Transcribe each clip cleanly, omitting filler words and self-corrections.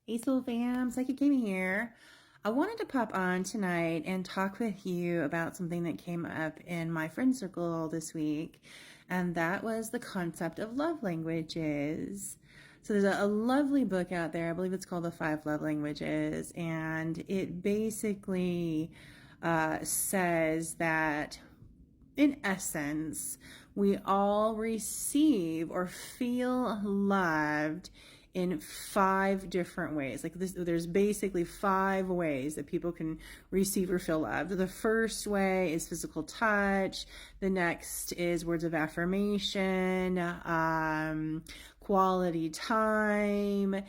Hey Soul Fam, Psychic Gaming here. I wanted to pop on tonight and talk with you about something that came up in my friend circle this week, and that was the concept of love languages. So there's a lovely book out there, I believe it's called The Five Love Languages, and it basically says that in essence, we all receive or feel loved in five different ways. Like this, there's basically five ways that people can receive or feel loved. The first way is physical touch. The next is words of affirmation, quality time,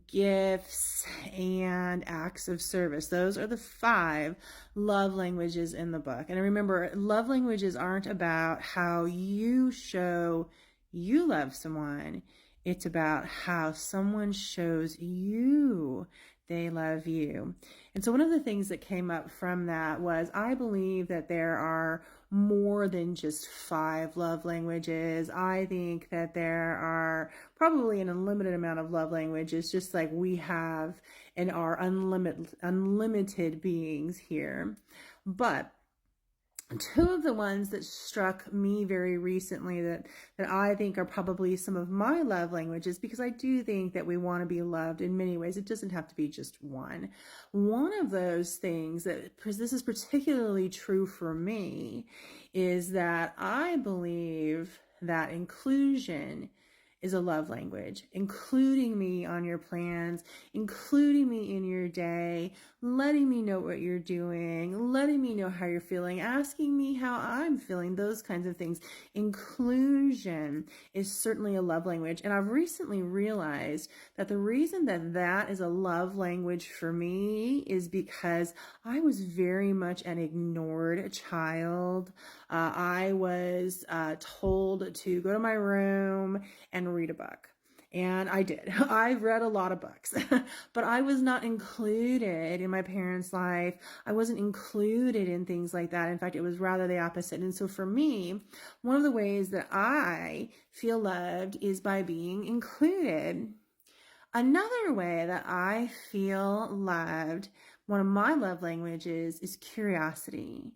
gifts, and acts of service. Those are the five love languages in the book. And remember, love languages aren't about how you show you love someone. It's about how someone shows you they love you. And so one of the things that came up from that was I believe that there are more than just five love languages. I think that there are probably an unlimited amount of love languages, just like we have in our unlimited beings here. But two of the ones that struck me very recently that I think are probably some of my love languages, because I do think that we want to be loved in many ways. It doesn't have to be just one. One of those things that this is particularly true for me is that I believe that inclusion is a love language, including me on your plans, including me in your day, letting me know what you're doing, letting me know how you're feeling, asking me how I'm feeling, those kinds of things. Inclusion is certainly a love language. And I've recently realized that the reason that that is a love language for me is because I was very much an ignored child. I was told to go to my room and read a book. And I did. I've read a lot of books, but I was not included in my parents' life. I wasn't included in things like that. In fact, it was rather the opposite. And so for me, one of the ways that I feel loved is by being included. Another way that I feel loved, one of my love languages, is curiosity.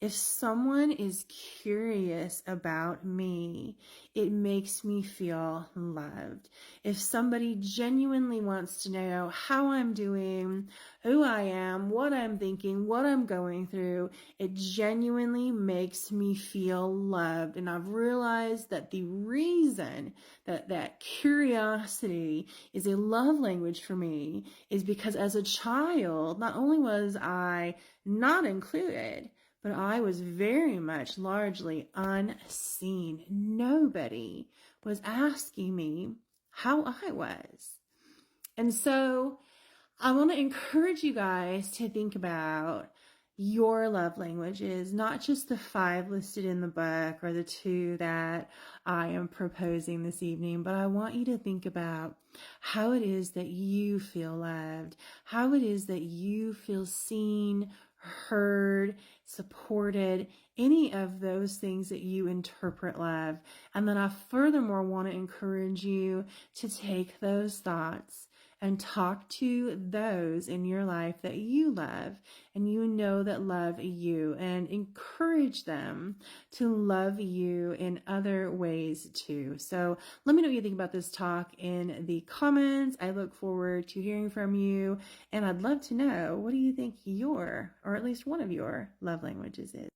If someone is curious about me, it makes me feel loved. If somebody genuinely wants to know how I'm doing, who I am, what I'm thinking, what I'm going through, it genuinely makes me feel loved. And I've realized that the reason that curiosity is a love language for me is because as a child, not only was I not included, but I was very much largely unseen. Nobody was asking me how I was. And so I want to encourage you guys to think about your love languages, not just the five listed in the book or the two that I am proposing this evening, but I want you to think about how it is that you feel loved, how it is that you feel seen, heard, supported, any of those things that you interpret love. And then I furthermore want to encourage you to take those thoughts and talk to those in your life that you love and you know that love you, and encourage them to love you in other ways too. So let me know what you think about this talk in the comments. I look forward to hearing from you, and I'd love to know, what do you think your, or at least one of your love languages is?